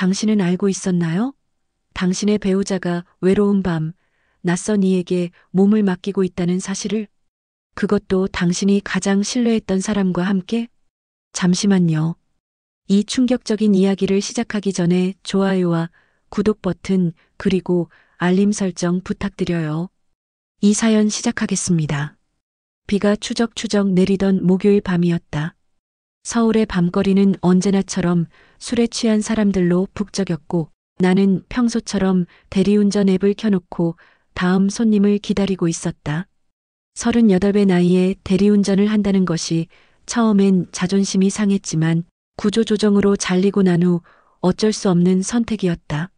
당신은 알고 있었나요? 당신의 배우자가 외로운 밤, 낯선 이에게 몸을 맡기고 있다는 사실을? 그것도 당신이 가장 신뢰했던 사람과 함께? 잠시만요. 이 충격적인 이야기를 시작하기 전에 좋아요와 구독 버튼 그리고 알림 설정 부탁드려요. 이 사연 시작하겠습니다. 비가 추적추적 내리던 목요일 밤이었다. 서울의 밤거리는 언제나처럼 술에 취한 사람들로 북적였고 나는 평소처럼 대리운전 앱을 켜놓고 다음 손님을 기다리고 있었다. 38의 나이에 대리운전을 한다는 것이 처음엔 자존심이 상했지만 구조조정으로 잘리고 난 후 어쩔 수 없는 선택이었다.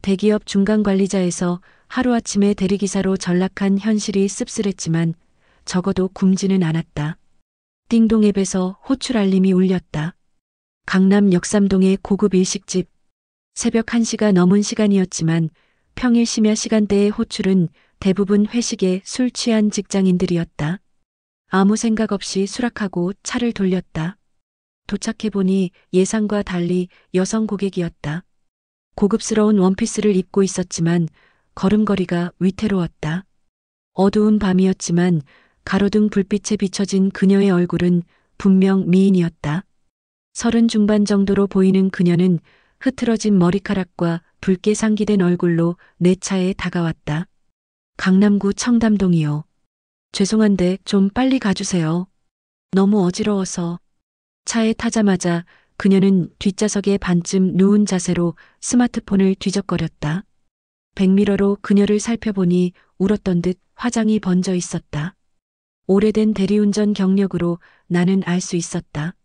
대기업 중간관리자에서 하루아침에 대리기사로 전락한 현실이 씁쓸했지만 적어도 굶지는 않았다. 띵동 앱에서 호출 알림이 울렸다. 강남 역삼동의 고급 일식집. 새벽 1시가 넘은 시간이었지만 평일 심야 시간대의 호출은 대부분 회식에 술 취한 직장인들이었다. 아무 생각 없이 수락하고 차를 돌렸다. 도착해보니 예상과 달리 여성 고객이었다. 고급스러운 원피스를 입고 있었지만 걸음걸이가 위태로웠다. 어두운 밤이었지만 가로등 불빛에 비춰진 그녀의 얼굴은 분명 미인이었다. 30 중반 정도로 보이는 그녀는 흐트러진 머리카락과 붉게 상기된 얼굴로 내 차에 다가왔다. 강남구 청담동이요. 죄송한데 좀 빨리 가주세요. 너무 어지러워서. 차에 타자마자 그녀는 뒷좌석에 반쯤 누운 자세로 스마트폰을 뒤적거렸다. 백미러로 그녀를 살펴보니 울었던 듯 화장이 번져 있었다. 오래된 대리운전 경력으로 나는 알 수 있었다.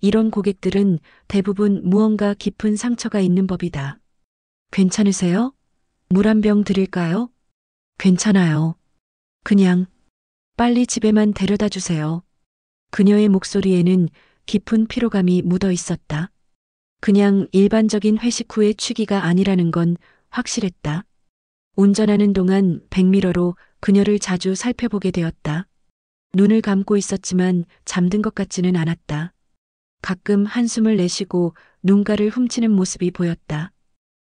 이런 고객들은 대부분 무언가 깊은 상처가 있는 법이다. 괜찮으세요? 물 한 병 드릴까요? 괜찮아요. 그냥 빨리 집에만 데려다 주세요. 그녀의 목소리에는 깊은 피로감이 묻어 있었다. 그냥 일반적인 회식 후의 취기가 아니라는 건 확실했다. 운전하는 동안 백미러로 그녀를 자주 살펴보게 되었다. 눈을 감고 있었지만 잠든 것 같지는 않았다. 가끔 한숨을 내쉬고 눈가를 훔치는 모습이 보였다.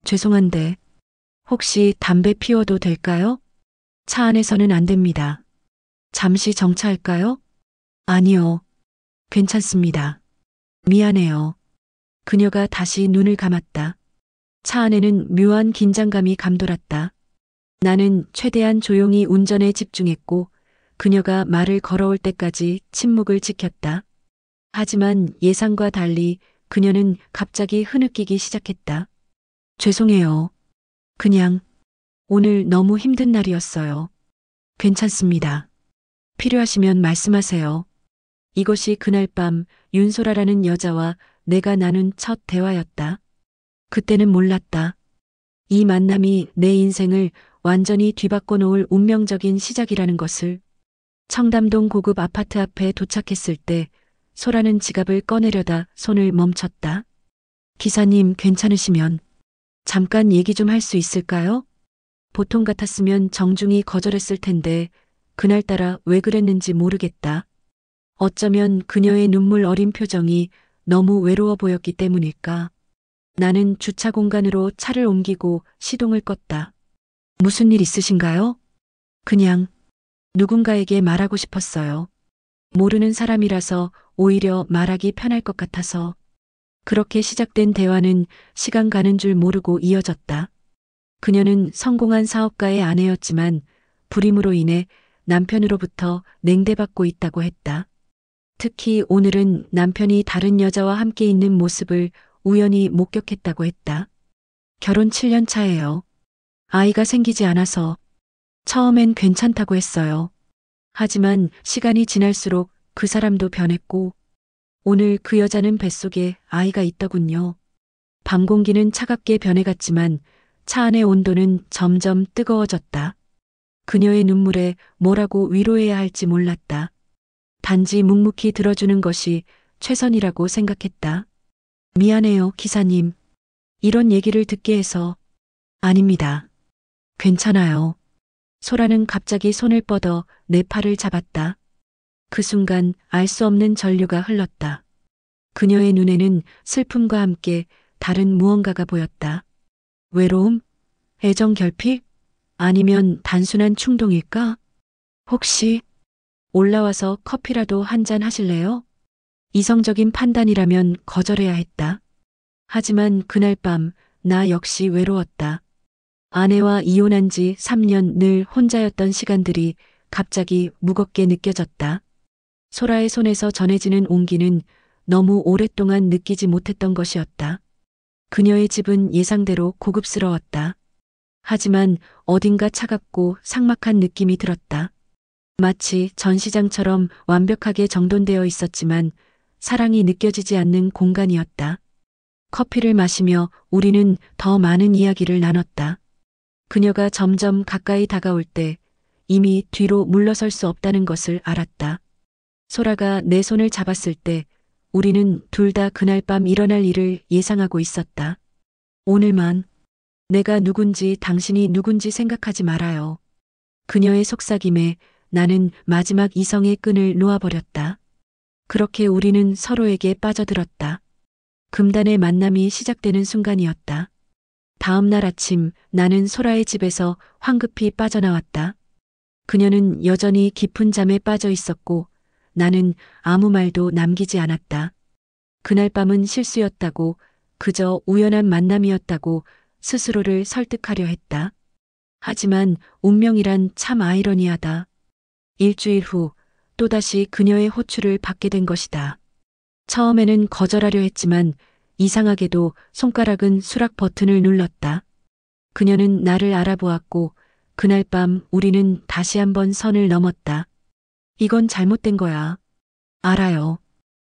죄송한데 혹시 담배 피워도 될까요? 차 안에서는 안 됩니다. 잠시 정차할까요? 아니요. 괜찮습니다. 미안해요. 그녀가 다시 눈을 감았다. 차 안에는 묘한 긴장감이 감돌았다. 나는 최대한 조용히 운전에 집중했고 그녀가 말을 걸어올 때까지 침묵을 지켰다. 하지만 예상과 달리 그녀는 갑자기 흐느끼기 시작했다. 죄송해요. 그냥 오늘 너무 힘든 날이었어요. 괜찮습니다. 필요하시면 말씀하세요. 이것이 그날 밤 윤소라라는 여자와 내가 나눈 첫 대화였다. 그때는 몰랐다. 이 만남이 내 인생을 완전히 뒤바꿔 놓을 운명적인 시작이라는 것을. 청담동 고급 아파트 앞에 도착했을 때 소라는 지갑을 꺼내려다 손을 멈췄다. 기사님 괜찮으시면 잠깐 얘기 좀 할 수 있을까요? 보통 같았으면 정중히 거절했을 텐데 그날따라 왜 그랬는지 모르겠다. 어쩌면 그녀의 눈물 어린 표정이 너무 외로워 보였기 때문일까. 나는 주차 공간으로 차를 옮기고 시동을 껐다. 무슨 일 있으신가요? 그냥 누군가에게 말하고 싶었어요. 모르는 사람이라서 오히려 말하기 편할 것 같아서. 그렇게 시작된 대화는 시간 가는 줄 모르고 이어졌다. 그녀는 성공한 사업가의 아내였지만 불임으로 인해 남편으로부터 냉대받고 있다고 했다. 특히 오늘은 남편이 다른 여자와 함께 있는 모습을 우연히 목격했다고 했다. 결혼 7년 차예요. 아이가 생기지 않아서 처음엔 괜찮다고 했어요. 하지만 시간이 지날수록 그 사람도 변했고 오늘 그 여자는 뱃속에 아이가 있더군요. 밤 공기는 차갑게 변해갔지만 차 안의 온도는 점점 뜨거워졌다. 그녀의 눈물에 뭐라고 위로해야 할지 몰랐다. 단지 묵묵히 들어주는 것이 최선이라고 생각했다. 미안해요, 기사님. 이런 얘기를 듣게 해서. 아닙니다. 괜찮아요. 소라는 갑자기 손을 뻗어 내 팔을 잡았다. 그 순간 알 수 없는 전류가 흘렀다. 그녀의 눈에는 슬픔과 함께 다른 무언가가 보였다. 외로움? 애정 결핍? 아니면 단순한 충동일까? 혹시 올라와서 커피라도 한 잔 하실래요? 이성적인 판단이라면 거절해야 했다. 하지만 그날 밤 나 역시 외로웠다. 아내와 이혼한 지 3년 늘 혼자였던 시간들이 갑자기 무겁게 느껴졌다. 소라의 손에서 전해지는 온기는 너무 오랫동안 느끼지 못했던 것이었다. 그녀의 집은 예상대로 고급스러웠다. 하지만 어딘가 차갑고 삭막한 느낌이 들었다. 마치 전시장처럼 완벽하게 정돈되어 있었지만 사랑이 느껴지지 않는 공간이었다. 커피를 마시며 우리는 더 많은 이야기를 나눴다. 그녀가 점점 가까이 다가올 때 이미 뒤로 물러설 수 없다는 것을 알았다. 소라가 내 손을 잡았을 때 우리는 둘 다 그날 밤 일어날 일을 예상하고 있었다. 오늘만 내가 누군지 당신이 누군지 생각하지 말아요. 그녀의 속삭임에 나는 마지막 이성의 끈을 놓아버렸다. 그렇게 우리는 서로에게 빠져들었다. 금단의 만남이 시작되는 순간이었다. 다음 날 아침 나는 소라의 집에서 황급히 빠져나왔다. 그녀는 여전히 깊은 잠에 빠져 있었고 나는 아무 말도 남기지 않았다. 그날 밤은 실수였다고, 그저 우연한 만남이었다고 스스로를 설득하려 했다. 하지만 운명이란 참 아이러니하다. 일주일 후 또다시 그녀의 호출을 받게 된 것이다. 처음에는 거절하려 했지만 이상하게도 손가락은 수락 버튼을 눌렀다. 그녀는 나를 알아보았고 그날 밤 우리는 다시 한번 선을 넘었다. 이건 잘못된 거야. 알아요.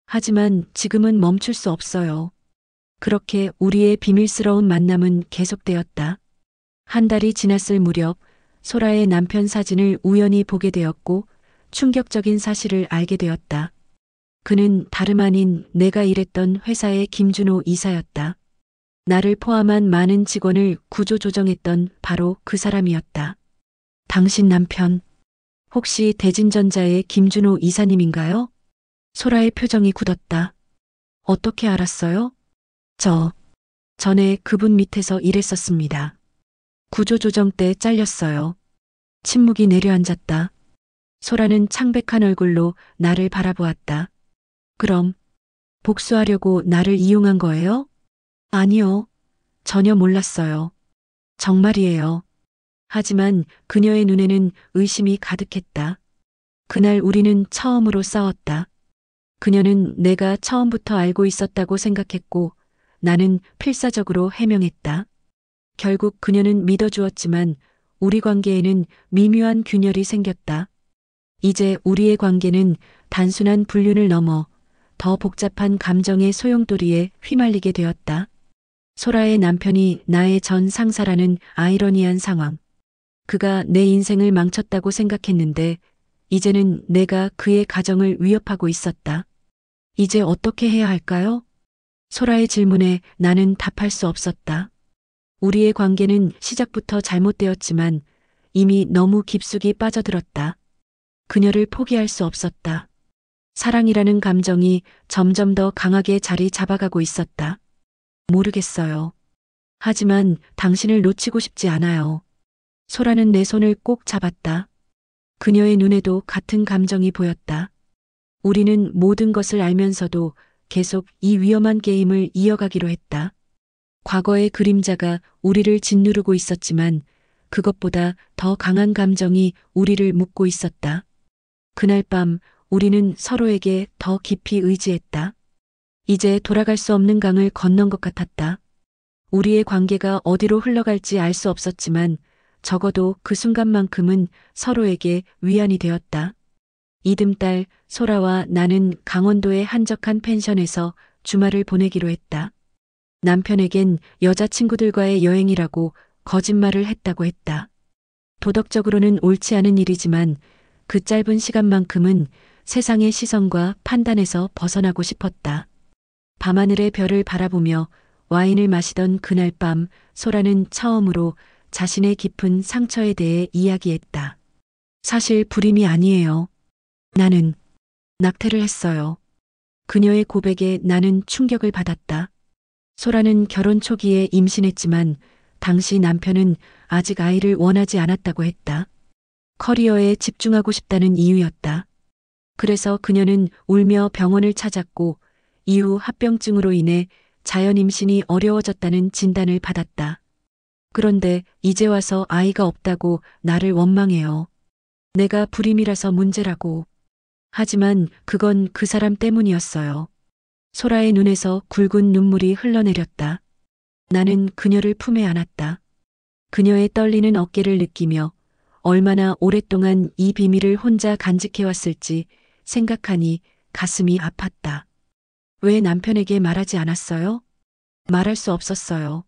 하지만 지금은 멈출 수 없어요. 그렇게 우리의 비밀스러운 만남은 계속되었다. 한 달이 지났을 무렵 소라의 남편 사진을 우연히 보게 되었고 충격적인 사실을 알게 되었다. 그는 다름 아닌 내가 일했던 회사의 김준호 이사였다. 나를 포함한 많은 직원을 구조조정했던 바로 그 사람이었다. 당신 남편, 혹시 대진전자의 김준호 이사님인가요? 소라의 표정이 굳었다. 어떻게 알았어요? 전에 그분 밑에서 일했었습니다. 구조조정 때 잘렸어요. 침묵이 내려앉았다. 소라는 창백한 얼굴로 나를 바라보았다. 그럼 복수하려고 나를 이용한 거예요? 아니요. 전혀 몰랐어요. 정말이에요. 하지만 그녀의 눈에는 의심이 가득했다. 그날 우리는 처음으로 싸웠다. 그녀는 내가 처음부터 알고 있었다고 생각했고 나는 필사적으로 해명했다. 결국 그녀는 믿어주었지만 우리 관계에는 미묘한 균열이 생겼다. 이제 우리의 관계는 단순한 불륜을 넘어 더 복잡한 감정의 소용돌이에 휘말리게 되었다. 소라의 남편이 나의 전 상사라는 아이러니한 상황. 그가 내 인생을 망쳤다고 생각했는데 이제는 내가 그의 가정을 위협하고 있었다. 이제 어떻게 해야 할까요? 소라의 질문에 나는 답할 수 없었다. 우리의 관계는 시작부터 잘못되었지만 이미 너무 깊숙이 빠져들었다. 그녀를 포기할 수 없었다. 사랑이라는 감정이 점점 더 강하게 자리 잡아가고 있었다. 모르겠어요. 하지만 당신을 놓치고 싶지 않아요. 소라는 내 손을 꼭 잡았다. 그녀의 눈에도 같은 감정이 보였다. 우리는 모든 것을 알면서도 계속 이 위험한 게임을 이어가기로 했다. 과거의 그림자가 우리를 짓누르고 있었지만 그것보다 더 강한 감정이 우리를 묶고 있었다. 그날 밤 우리는 서로에게 더 깊이 의지했다. 이제 돌아갈 수 없는 강을 건넌 것 같았다. 우리의 관계가 어디로 흘러갈지 알 수 없었지만 적어도 그 순간만큼은 서로에게 위안이 되었다. 이듬달 소라와 나는 강원도의 한적한 펜션에서 주말을 보내기로 했다. 남편에겐 여자친구들과의 여행이라고 거짓말을 했다고 했다. 도덕적으로는 옳지 않은 일이지만 그 짧은 시간만큼은 세상의 시선과 판단에서 벗어나고 싶었다. 밤하늘의 별을 바라보며 와인을 마시던 그날 밤 소라는 처음으로 자신의 깊은 상처에 대해 이야기했다. 사실 불임이 아니에요. 나는 낙태를 했어요. 그녀의 고백에 나는 충격을 받았다. 소라는 결혼 초기에 임신했지만 당시 남편은 아직 아이를 원하지 않았다고 했다. 커리어에 집중하고 싶다는 이유였다. 그래서 그녀는 울며 병원을 찾았고 이후 합병증으로 인해 자연 임신이 어려워졌다는 진단을 받았다. 그런데 이제 와서 아이가 없다고 나를 원망해요. 내가 불임이라서 문제라고. 하지만 그건 그 사람 때문이었어요. 소라의 눈에서 굵은 눈물이 흘러내렸다. 나는 그녀를 품에 안았다. 그녀의 떨리는 어깨를 느끼며 얼마나 오랫동안 이 비밀을 혼자 간직해왔을지 생각하니 가슴이 아팠다. 왜 남편에게 말하지 않았어요? 말할 수 없었어요.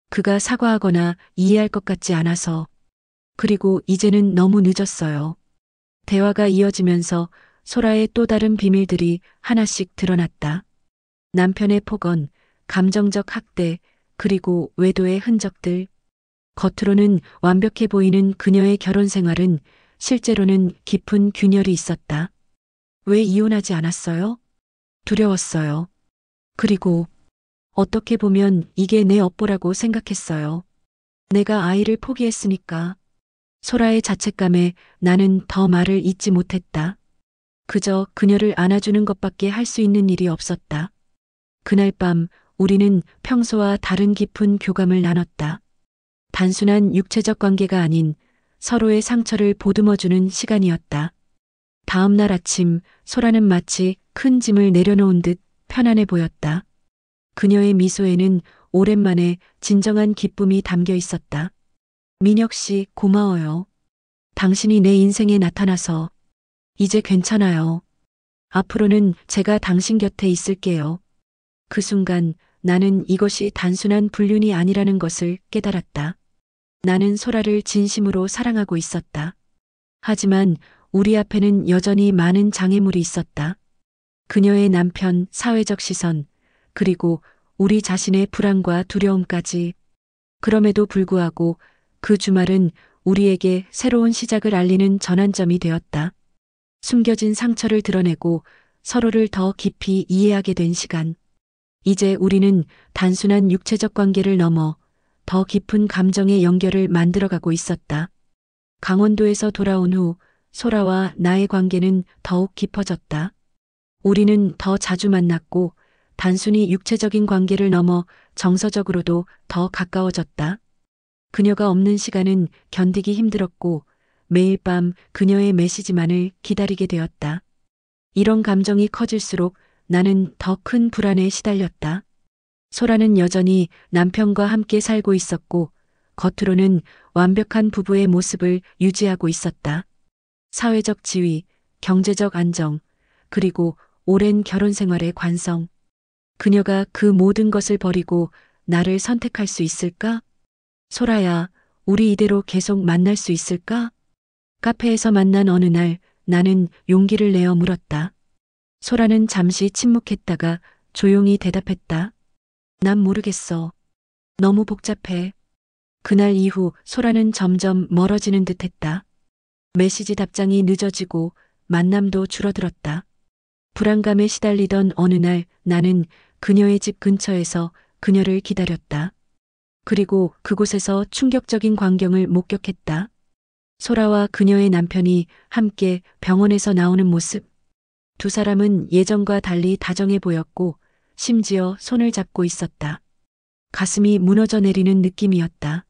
그가 사과하거나 이해할 것 같지 않아서. 그리고 이제는 너무 늦었어요. 대화가 이어지면서 소라의 또 다른 비밀들이 하나씩 드러났다. 남편의 폭언, 감정적 학대, 그리고 외도의 흔적들. 겉으로는 완벽해 보이는 그녀의 결혼 생활은 실제로는 깊은 균열이 있었다. 왜 이혼하지 않았어요? 두려웠어요. 그리고 어떻게 보면 이게 내 업보라고 생각했어요. 내가 아이를 포기했으니까. 소라의 자책감에 나는 더 말을 잇지 못했다. 그저 그녀를 안아주는 것밖에 할 수 있는 일이 없었다. 그날 밤 우리는 평소와 다른 깊은 교감을 나눴다. 단순한 육체적 관계가 아닌 서로의 상처를 보듬어주는 시간이었다. 다음 날 아침 소라는 마치 큰 짐을 내려놓은 듯 편안해 보였다. 그녀의 미소에는 오랜만에 진정한 기쁨이 담겨 있었다. 민혁 씨, 고마워요. 당신이 내 인생에 나타나서. 이제 괜찮아요. 앞으로는 제가 당신 곁에 있을게요. 그 순간 나는 이것이 단순한 불륜이 아니라는 것을 깨달았다. 나는 소라를 진심으로 사랑하고 있었다. 하지만 우리 앞에는 여전히 많은 장애물이 있었다. 그녀의 남편, 사회적 시선, 그리고 우리 자신의 불안과 두려움까지. 그럼에도 불구하고 그 주말은 우리에게 새로운 시작을 알리는 전환점이 되었다. 숨겨진 상처를 드러내고 서로를 더 깊이 이해하게 된 시간. 이제 우리는 단순한 육체적 관계를 넘어 더 깊은 감정의 연결을 만들어가고 있었다. 강원도에서 돌아온 후 소라와 나의 관계는 더욱 깊어졌다. 우리는 더 자주 만났고 단순히 육체적인 관계를 넘어 정서적으로도 더 가까워졌다. 그녀가 없는 시간은 견디기 힘들었고 매일 밤 그녀의 메시지만을 기다리게 되었다. 이런 감정이 커질수록 나는 더 큰 불안에 시달렸다. 소라는 여전히 남편과 함께 살고 있었고 겉으로는 완벽한 부부의 모습을 유지하고 있었다. 사회적 지위, 경제적 안정, 그리고 오랜 결혼 생활의 관성. 그녀가 그 모든 것을 버리고 나를 선택할 수 있을까? 소라야, 우리 이대로 계속 만날 수 있을까? 카페에서 만난 어느 날 나는 용기를 내어 물었다. 소라는 잠시 침묵했다가 조용히 대답했다. 난 모르겠어. 너무 복잡해. 그날 이후 소라는 점점 멀어지는 듯 했다. 메시지 답장이 늦어지고 만남도 줄어들었다. 불안감에 시달리던 어느 날 나는 그녀의 집 근처에서 그녀를 기다렸다. 그리고 그곳에서 충격적인 광경을 목격했다. 소라와 그녀의 남편이 함께 병원에서 나오는 모습. 두 사람은 예전과 달리 다정해 보였고 심지어 손을 잡고 있었다. 가슴이 무너져 내리는 느낌이었다.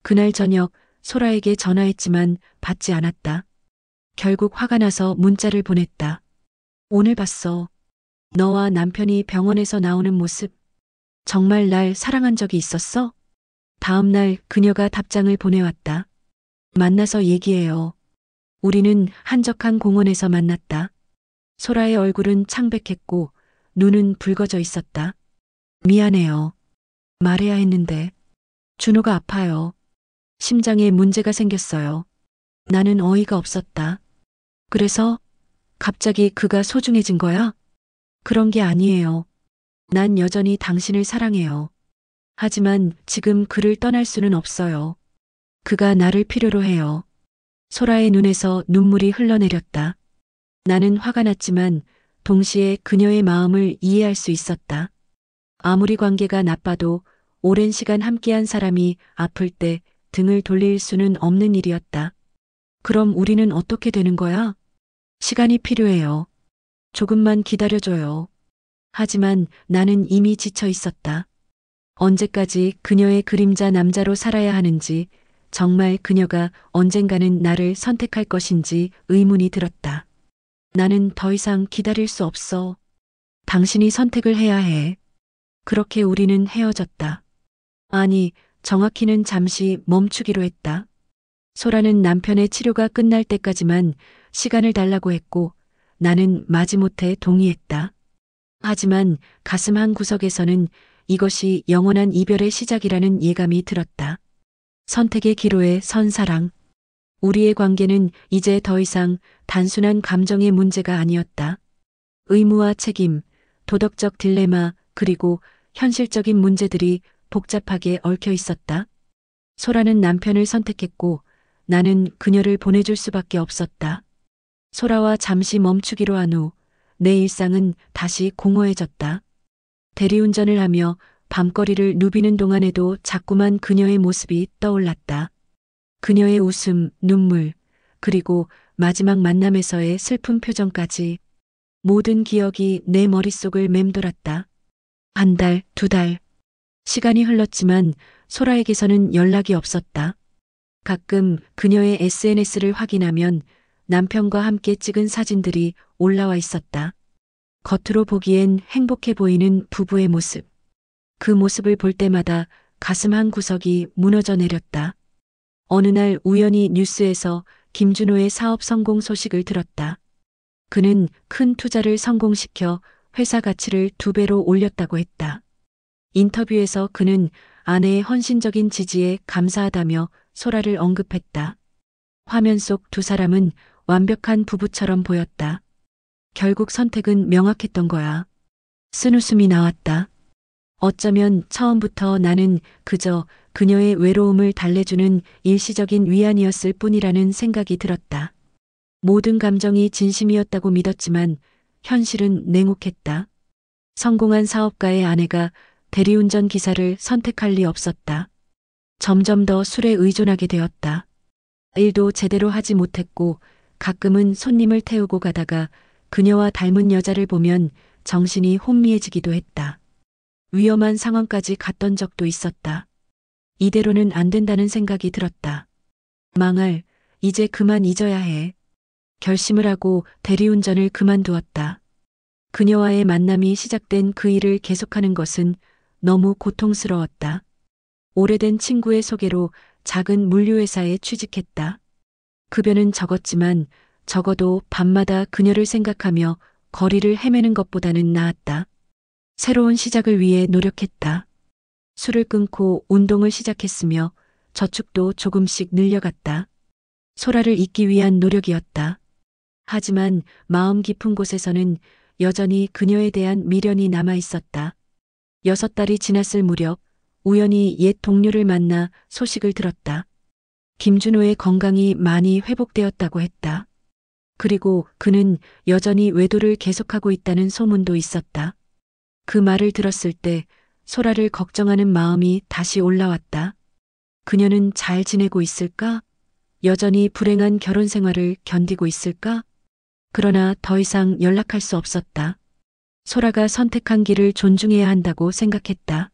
그날 저녁 소라에게 전화했지만 받지 않았다. 결국 화가 나서 문자를 보냈다. 오늘 봤어. 너와 남편이 병원에서 나오는 모습. 정말 날 사랑한 적이 있었어? 다음 날 그녀가 답장을 보내왔다. 만나서 얘기해요. 우리는 한적한 공원에서 만났다. 소라의 얼굴은 창백했고 눈은 붉어져 있었다. 미안해요. 말해야 했는데. 준호가 아파요. 심장에 문제가 생겼어요. 나는 어이가 없었다. 그래서 갑자기 그가 소중해진 거야? 그런 게 아니에요. 난 여전히 당신을 사랑해요. 하지만 지금 그를 떠날 수는 없어요. 그가 나를 필요로 해요. 소라의 눈에서 눈물이 흘러내렸다. 나는 화가 났지만 동시에 그녀의 마음을 이해할 수 있었다. 아무리 관계가 나빠도 오랜 시간 함께한 사람이 아플 때 등을 돌릴 수는 없는 일이었다. 그럼 우리는 어떻게 되는 거야? 시간이 필요해요. 조금만 기다려줘요. 하지만 나는 이미 지쳐 있었다. 언제까지 그녀의 그림자 남자로 살아야 하는지, 정말 그녀가 언젠가는 나를 선택할 것인지 의문이 들었다. 나는 더 이상 기다릴 수 없어. 당신이 선택을 해야 해. 그렇게 우리는 헤어졌다. 아니, 정확히는 잠시 멈추기로 했다. 소라는 남편의 치료가 끝날 때까지만 시간을 달라고 했고 나는 마지못해 동의했다. 하지만 가슴 한 구석에서는 이것이 영원한 이별의 시작이라는 예감이 들었다. 선택의 기로에 선 사랑. 우리의 관계는 이제 더 이상 단순한 감정의 문제가 아니었다. 의무와 책임, 도덕적 딜레마, 그리고 현실적인 문제들이 복잡하게 얽혀 있었다. 소라는 남편을 선택했고 나는 그녀를 보내줄 수밖에 없었다. 소라와 잠시 멈추기로 한 후 내 일상은 다시 공허해졌다. 대리운전을 하며 밤거리를 누비는 동안에도 자꾸만 그녀의 모습이 떠올랐다. 그녀의 웃음, 눈물, 그리고 마지막 만남에서의 슬픈 표정까지 모든 기억이 내 머릿속을 맴돌았다. 한 달, 두 달. 시간이 흘렀지만 소라에게서는 연락이 없었다. 가끔 그녀의 SNS를 확인하면 남편과 함께 찍은 사진들이 올라와 있었다. 겉으로 보기엔 행복해 보이는 부부의 모습. 그 모습을 볼 때마다 가슴 한 구석이 무너져 내렸다. 어느 날 우연히 뉴스에서 김준호의 사업 성공 소식을 들었다. 그는 큰 투자를 성공시켜 회사 가치를 2배로 올렸다고 했다. 인터뷰에서 그는 아내의 헌신적인 지지에 감사하다며 소라를 언급했다. 화면 속 두 사람은 완벽한 부부처럼 보였다. 결국 선택은 명확했던 거야. 쓴웃음이 나왔다. 어쩌면 처음부터 나는 그저 그녀의 외로움을 달래주는 일시적인 위안이었을 뿐이라는 생각이 들었다. 모든 감정이 진심이었다고 믿었지만 현실은 냉혹했다. 성공한 사업가의 아내가 대리운전 기사를 선택할 리 없었다. 점점 더 술에 의존하게 되었다. 일도 제대로 하지 못했고 가끔은 손님을 태우고 가다가 그녀와 닮은 여자를 보면 정신이 혼미해지기도 했다. 위험한 상황까지 갔던 적도 있었다. 이대로는 안 된다는 생각이 들었다. 망할, 이제 그만 잊어야 해. 결심을 하고 대리운전을 그만두었다. 그녀와의 만남이 시작된 그 일을 계속하는 것은 너무 고통스러웠다. 오래된 친구의 소개로 작은 물류회사에 취직했다. 급여는 적었지만 적어도 밤마다 그녀를 생각하며 거리를 헤매는 것보다는 나았다. 새로운 시작을 위해 노력했다. 술을 끊고 운동을 시작했으며 저축도 조금씩 늘려갔다. 소라를 잊기 위한 노력이었다. 하지만 마음 깊은 곳에서는 여전히 그녀에 대한 미련이 남아 있었다. 6달이 지났을 무렵 우연히 옛 동료를 만나 소식을 들었다. 김준호의 건강이 많이 회복되었다고 했다. 그리고 그는 여전히 외도를 계속하고 있다는 소문도 있었다. 그 말을 들었을 때 소라를 걱정하는 마음이 다시 올라왔다. 그녀는 잘 지내고 있을까? 여전히 불행한 결혼 생활을 견디고 있을까? 그러나 더 이상 연락할 수 없었다. 소라가 선택한 길을 존중해야 한다고 생각했다.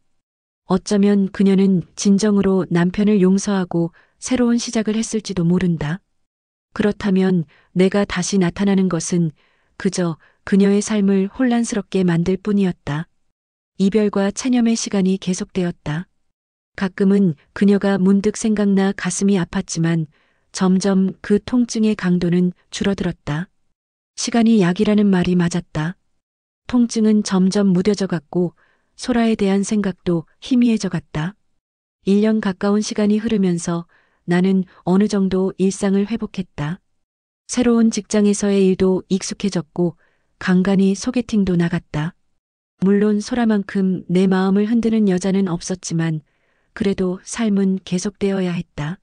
어쩌면 그녀는 진정으로 남편을 용서하고 새로운 시작을 했을지도 모른다. 그렇다면 내가 다시 나타나는 것은 그저 그녀의 삶을 혼란스럽게 만들 뿐이었다. 이별과 체념의 시간이 계속되었다. 가끔은 그녀가 문득 생각나 가슴이 아팠지만 점점 그 통증의 강도는 줄어들었다. 시간이 약이라는 말이 맞았다. 통증은 점점 무뎌져 갔고 소라에 대한 생각도 희미해져 갔다. 1년 가까운 시간이 흐르면서 나는 어느 정도 일상을 회복했다. 새로운 직장에서의 일도 익숙해졌고 간간히 소개팅도 나갔다. 물론 소라만큼 내 마음을 흔드는 여자는 없었지만 그래도 삶은 계속되어야 했다.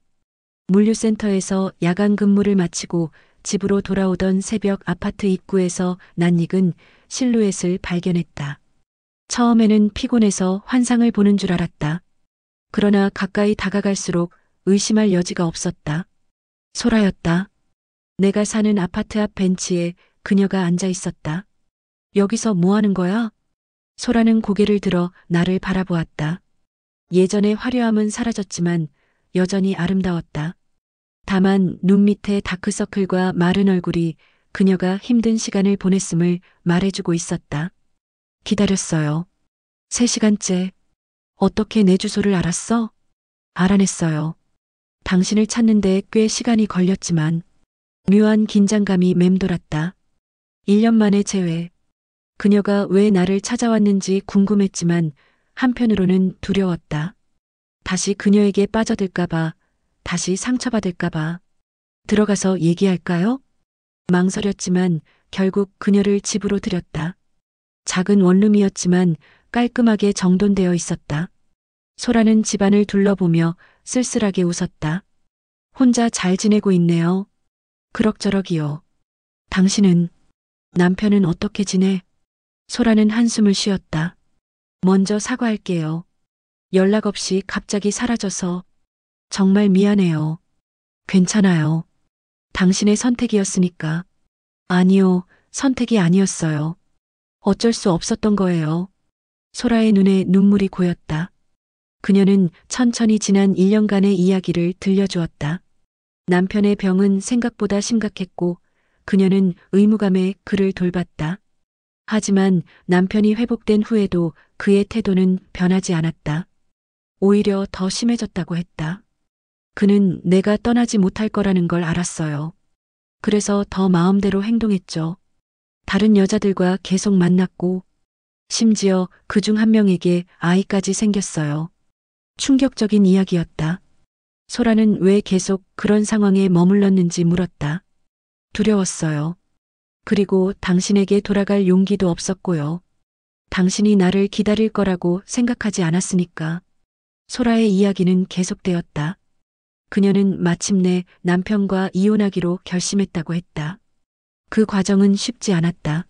물류센터에서 야간 근무를 마치고 집으로 돌아오던 새벽 아파트 입구에서 낯익은 실루엣을 발견했다. 처음에는 피곤해서 환상을 보는 줄 알았다. 그러나 가까이 다가갈수록 의심할 여지가 없었다. 소라였다. 내가 사는 아파트 앞 벤치에 그녀가 앉아 있었다. 여기서 뭐 하는 거야? 소라는 고개를 들어 나를 바라보았다. 예전의 화려함은 사라졌지만 여전히 아름다웠다. 다만 눈 밑에 다크서클과 마른 얼굴이 그녀가 힘든 시간을 보냈음을 말해주고 있었다. 기다렸어요. 3시간째. 어떻게 내 주소를 알았어? 알아냈어요. 당신을 찾는데 꽤 시간이 걸렸지만 묘한 긴장감이 맴돌았다. 1년 만에 재회. 그녀가 왜 나를 찾아왔는지 궁금했지만 한편으로는 두려웠다. 다시 그녀에게 빠져들까봐, 다시 상처받을까봐. 들어가서 얘기할까요? 망설였지만 결국 그녀를 집으로 들였다. 작은 원룸이었지만 깔끔하게 정돈되어 있었다. 소라는 집안을 둘러보며 쓸쓸하게 웃었다. 혼자 잘 지내고 있네요. 그럭저럭이요. 당신은, 남편은 어떻게 지내? 소라는 한숨을 쉬었다. 먼저 사과할게요. 연락 없이 갑자기 사라져서 정말 미안해요. 괜찮아요. 당신의 선택이었으니까. 아니요, 선택이 아니었어요. 어쩔 수 없었던 거예요. 소라의 눈에 눈물이 고였다. 그녀는 천천히 지난 1년간의 이야기를 들려주었다. 남편의 병은 생각보다 심각했고 그녀는 의무감에 그를 돌봤다. 하지만 남편이 회복된 후에도 그의 태도는 변하지 않았다. 오히려 더 심해졌다고 했다. 그는 내가 떠나지 못할 거라는 걸 알았어요. 그래서 더 마음대로 행동했죠. 다른 여자들과 계속 만났고 심지어 그중 한 명에게 아이까지 생겼어요. 충격적인 이야기였다. 소라는 왜 계속 그런 상황에 머물렀는지 물었다. 두려웠어요. 그리고 당신에게 돌아갈 용기도 없었고요. 당신이 나를 기다릴 거라고 생각하지 않았으니까. 소라의 이야기는 계속되었다. 그녀는 마침내 남편과 이혼하기로 결심했다고 했다. 그 과정은 쉽지 않았다.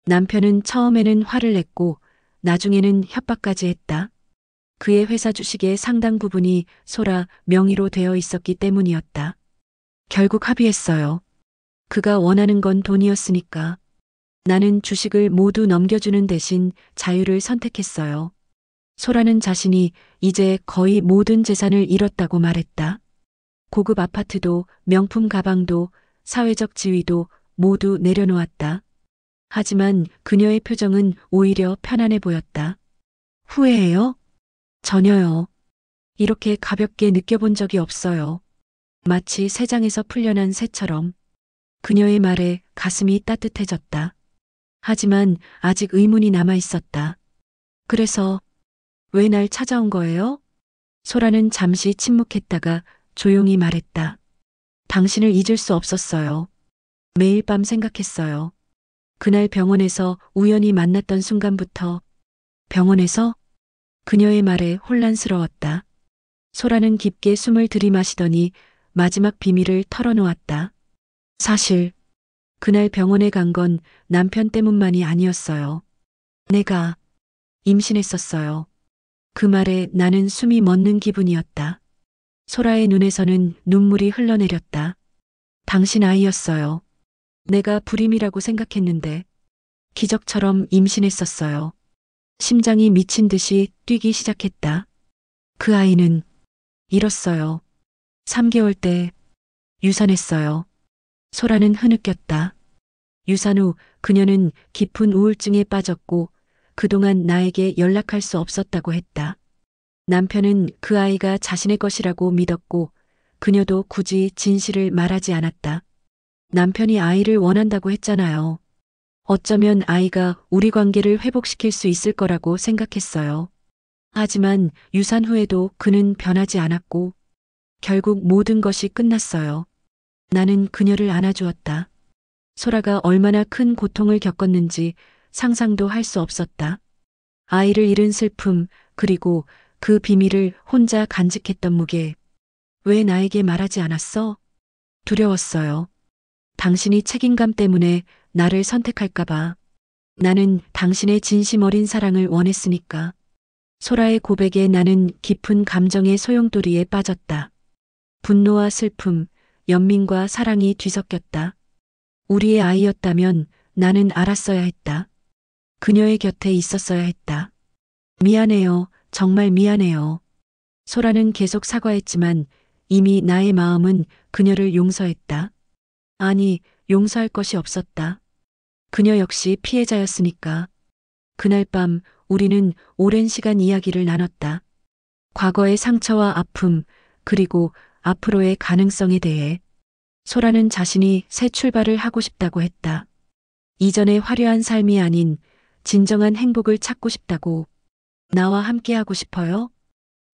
남편은 처음에는 화를 냈고 나중에는 협박까지 했다. 그의 회사 주식의 상당 부분이 소라 명의로 되어 있었기 때문이었다. 결국 합의했어요. 그가 원하는 건 돈이었으니까. 나는 주식을 모두 넘겨주는 대신 자유를 선택했어요. 소라는 자신이 이제 거의 모든 재산을 잃었다고 말했다. 고급 아파트도 명품 가방도 사회적 지위도 모두 내려놓았다. 하지만 그녀의 표정은 오히려 편안해 보였다. 후회해요? 전혀요. 이렇게 가볍게 느껴본 적이 없어요. 마치 새장에서 풀려난 새처럼. 그녀의 말에 가슴이 따뜻해졌다. 하지만 아직 의문이 남아 있었다. 그래서 왜 날 찾아온 거예요? 소라는 잠시 침묵했다가 조용히 말했다. 당신을 잊을 수 없었어요. 매일 밤 생각했어요. 그날 병원에서 우연히 만났던 순간부터. 병원에서? 그녀의 말에 혼란스러웠다. 소라는 깊게 숨을 들이마시더니 마지막 비밀을 털어놓았다. 사실 그날 병원에 간 건 남편 때문만이 아니었어요. 내가 임신했었어요. 그 말에 나는 숨이 멎는 기분이었다. 소라의 눈에서는 눈물이 흘러내렸다. 당신 아이였어요. 내가 불임이라고 생각했는데 기적처럼 임신했었어요. 심장이 미친 듯이 뛰기 시작했다. 그 아이는 잃었어요. 3개월 때 유산했어요. 소라는 흐느꼈다. 유산 후 그녀는 깊은 우울증에 빠졌고 그동안 나에게 연락할 수 없었다고 했다. 남편은 그 아이가 자신의 것이라고 믿었고 그녀도 굳이 진실을 말하지 않았다. 남편이 아이를 원한다고 했잖아요. 어쩌면 아이가 우리 관계를 회복시킬 수 있을 거라고 생각했어요. 하지만 유산 후에도 그는 변하지 않았고 결국 모든 것이 끝났어요. 나는 그녀를 안아주었다. 소라가 얼마나 큰 고통을 겪었는지 상상도 할 수 없었다. 아이를 잃은 슬픔, 그리고 그 비밀을 혼자 간직했던 무게. 왜 나에게 말하지 않았어? 두려웠어요. 당신이 책임감 때문에 나를 선택할까봐. 나는 당신의 진심 어린 사랑을 원했으니까. 소라의 고백에 나는 깊은 감정의 소용돌이에 빠졌다. 분노와 슬픔, 연민과 사랑이 뒤섞였다. 우리의 아이였다면 나는 알았어야 했다. 그녀의 곁에 있었어야 했다. 미안해요. 정말 미안해요. 소라는 계속 사과했지만 이미 나의 마음은 그녀를 용서했다. 아니, 용서할 것이 없었다. 그녀 역시 피해자였으니까. 그날 밤 우리는 오랜 시간 이야기를 나눴다. 과거의 상처와 아픔, 그리고 앞으로의 가능성에 대해. 소라는 자신이 새 출발을 하고 싶다고 했다. 이전의 화려한 삶이 아닌 진정한 행복을 찾고 싶다고. 나와 함께 하고 싶어요?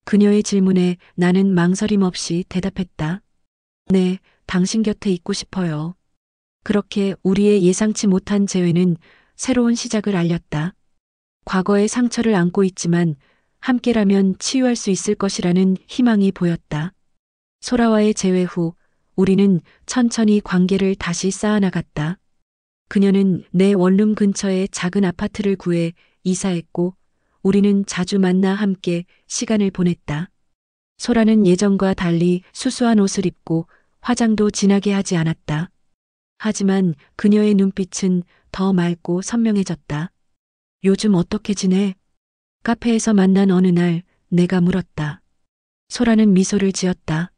그녀의 질문에 나는 망설임 없이 대답했다. 네, 당신 곁에 있고 싶어요. 그렇게 우리의 예상치 못한 재회는 새로운 시작을 알렸다. 과거의 상처를 안고 있지만 함께라면 치유할 수 있을 것이라는 희망이 보였다. 소라와의 재회 후 우리는 천천히 관계를 다시 쌓아나갔다. 그녀는 내 원룸 근처에 작은 아파트를 구해 이사했고 우리는 자주 만나 함께 시간을 보냈다. 소라는 예전과 달리 수수한 옷을 입고 화장도 진하게 하지 않았다. 하지만 그녀의 눈빛은 더 맑고 선명해졌다. 요즘 어떻게 지내? 카페에서 만난 어느 날 내가 물었다. 소라는 미소를 지었다.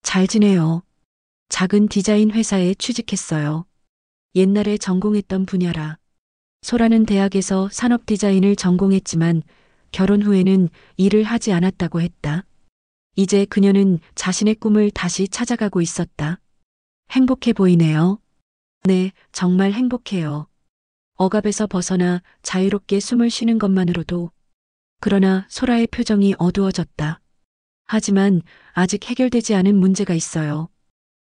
잘 지내요. 작은 디자인 회사에 취직했어요. 옛날에 전공했던 분야라. 소라는 대학에서 산업 디자인을 전공했지만 결혼 후에는 일을 하지 않았다고 했다. 이제 그녀는 자신의 꿈을 다시 찾아가고 있었다. 행복해 보이네요. 네, 정말 행복해요. 억압에서 벗어나 자유롭게 숨을 쉬는 것만으로도. 그러나 소라의 표정이 어두워졌다. 하지만 아직 해결되지 않은 문제가 있어요.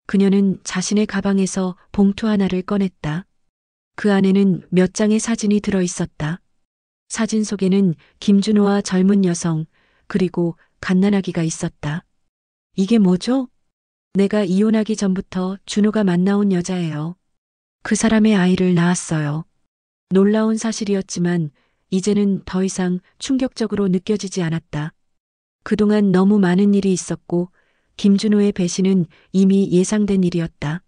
그녀는 자신의 가방에서 봉투 하나를 꺼냈다. 그 안에는 몇 장의 사진이 들어 있었다. 사진 속에는 김준호와 젊은 여성, 그리고 갓난아기가 있었다. 이게 뭐죠? 내가 이혼하기 전부터 준호가 만나온 여자예요. 그 사람의 아이를 낳았어요. 놀라운 사실이었지만 이제는 더 이상 충격적으로 느껴지지 않았다. 그동안 너무 많은 일이 있었고 김준호의 배신은 이미 예상된 일이었다.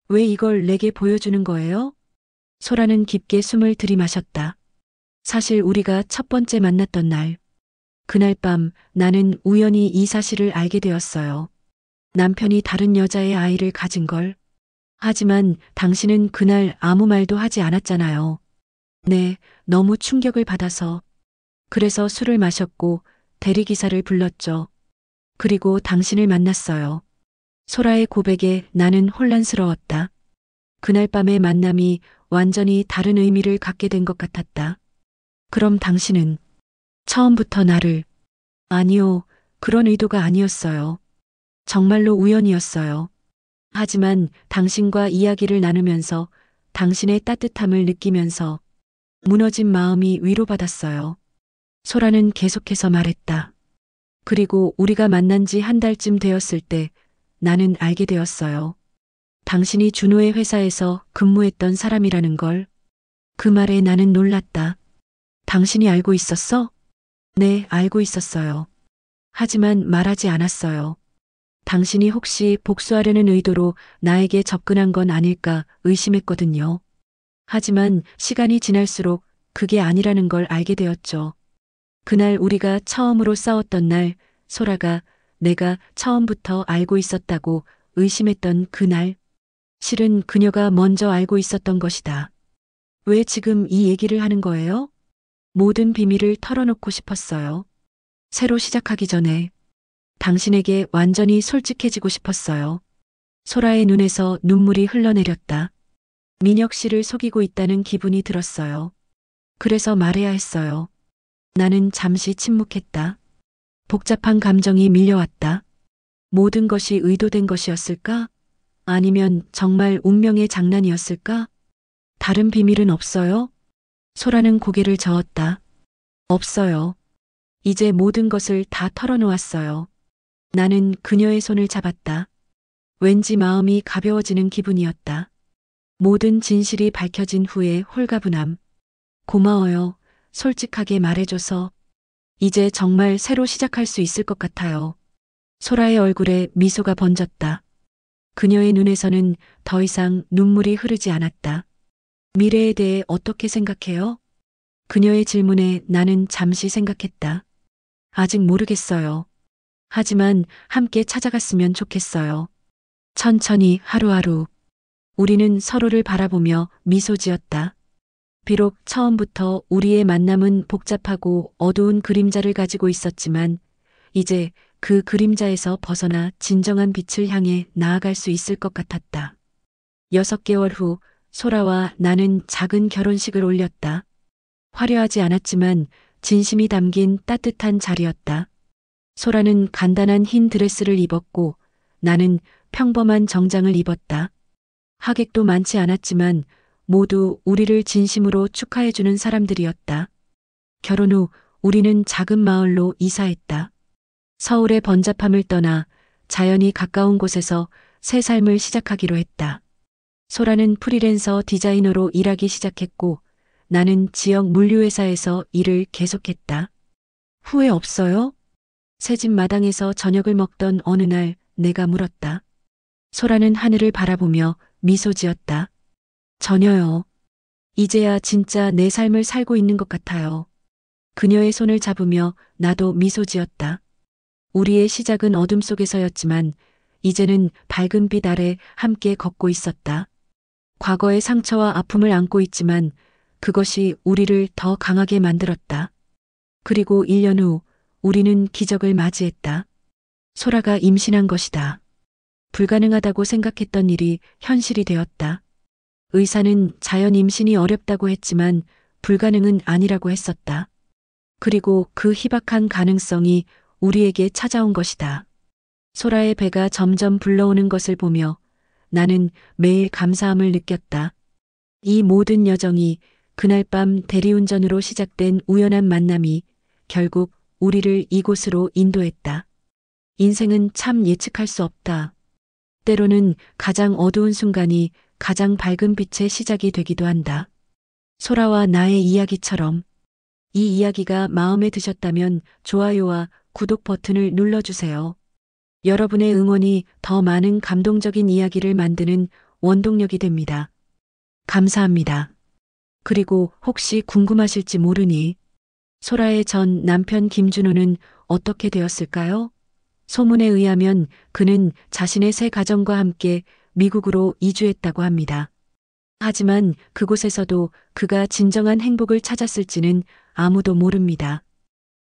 왜 이걸 내게 보여주는 거예요? 소라는 깊게 숨을 들이마셨다. 사실 우리가 첫 번째 만났던 날, 그날 밤 나는 우연히 이 사실을 알게 되었어요. 남편이 다른 여자의 아이를 가진 걸. 하지만 당신은 그날 아무 말도 하지 않았잖아요. 네, 너무 충격을 받아서. 그래서 술을 마셨고 대리기사를 불렀죠. 그리고 당신을 만났어요. 소라의 고백에 나는 혼란스러웠다. 그날 밤의 만남이 완전히 다른 의미를 갖게 된 것 같았다. 그럼 당신은 처음부터 나를. 아니요, 그런 의도가 아니었어요. 정말로 우연이었어요. 하지만 당신과 이야기를 나누면서 당신의 따뜻함을 느끼면서 무너진 마음이 위로받았어요. 소라는 계속해서 말했다. 그리고 우리가 만난 지 한 달쯤 되었을 때 나는 알게 되었어요. 당신이 준호의 회사에서 근무했던 사람이라는 걸. 그 말에 나는 놀랐다. 당신이 알고 있었어? 네, 알고 있었어요. 하지만 말하지 않았어요. 당신이 혹시 복수하려는 의도로 나에게 접근한 건 아닐까 의심했거든요. 하지만 시간이 지날수록 그게 아니라는 걸 알게 되었죠. 그날 우리가 처음으로 싸웠던 날, 소라가 내가 처음부터 알고 있었다고 의심했던 그날, 실은 그녀가 먼저 알고 있었던 것이다. 왜 지금 이 얘기를 하는 거예요? 모든 비밀을 털어놓고 싶었어요. 새로 시작하기 전에 당신에게 완전히 솔직해지고 싶었어요. 소라의 눈에서 눈물이 흘러내렸다. 민혁 씨를 속이고 있다는 기분이 들었어요. 그래서 말해야 했어요. 나는 잠시 침묵했다. 복잡한 감정이 밀려왔다. 모든 것이 의도된 것이었을까? 아니면 정말 운명의 장난이었을까? 다른 비밀은 없어요? 소라는 고개를 저었다. 없어요. 이제 모든 것을 다 털어놓았어요. 나는 그녀의 손을 잡았다. 왠지 마음이 가벼워지는 기분이었다. 모든 진실이 밝혀진 후의 홀가분함. 고마워요. 솔직하게 말해줘서. 이제 정말 새로 시작할 수 있을 것 같아요. 소라의 얼굴에 미소가 번졌다. 그녀의 눈에서는 더 이상 눈물이 흐르지 않았다. 미래에 대해 어떻게 생각해요? 그녀의 질문에 나는 잠시 생각했다. 아직 모르겠어요. 하지만 함께 찾아갔으면 좋겠어요. 천천히 하루하루. 우리는 서로를 바라보며 미소 지었다. 비록 처음부터 우리의 만남은 복잡하고 어두운 그림자를 가지고 있었지만 이제 그 그림자에서 벗어나 진정한 빛을 향해 나아갈 수 있을 것 같았다. 6개월 후 소라와 나는 작은 결혼식을 올렸다. 화려하지 않았지만 진심이 담긴 따뜻한 자리였다. 소라는 간단한 흰 드레스를 입었고 나는 평범한 정장을 입었다. 하객도 많지 않았지만 모두 우리를 진심으로 축하해주는 사람들이었다. 결혼 후 우리는 작은 마을로 이사했다. 서울의 번잡함을 떠나 자연이 가까운 곳에서 새 삶을 시작하기로 했다. 소라는 프리랜서 디자이너로 일하기 시작했고 나는 지역 물류회사에서 일을 계속했다. 후회 없어요? 새집 마당에서 저녁을 먹던 어느 날 내가 물었다. 소라는 하늘을 바라보며 미소 지었다. 전혀요. 이제야 진짜 내 삶을 살고 있는 것 같아요. 그녀의 손을 잡으며 나도 미소 지었다. 우리의 시작은 어둠 속에서였지만 이제는 밝은 빛 아래 함께 걷고 있었다. 과거의 상처와 아픔을 안고 있지만 그것이 우리를 더 강하게 만들었다. 그리고 1년 후 우리는 기적을 맞이했다. 소라가 임신한 것이다. 불가능하다고 생각했던 일이 현실이 되었다. 의사는 자연 임신이 어렵다고 했지만 불가능은 아니라고 했었다. 그리고 그 희박한 가능성이 우리에게 찾아온 것이다. 소라의 배가 점점 불러오는 것을 보며 나는 매일 감사함을 느꼈다. 이 모든 여정이 그날 밤 대리운전으로 시작된 우연한 만남이 결국 우리를 이곳으로 인도했다. 인생은 참 예측할 수 없다. 때로는 가장 어두운 순간이 가장 밝은 빛의 시작이 되기도 한다. 소라와 나의 이야기처럼. 이 이야기가 마음에 드셨다면 좋아요와 구독 버튼을 눌러주세요. 여러분의 응원이 더 많은 감동적인 이야기를 만드는 원동력이 됩니다. 감사합니다. 그리고 혹시 궁금하실지 모르니 소라의 전 남편 김준호는 어떻게 되었을까요? 소문에 의하면 그는 자신의 새 가정과 함께 미국으로 이주했다고 합니다. 하지만 그곳에서도 그가 진정한 행복을 찾았을지는 아무도 모릅니다.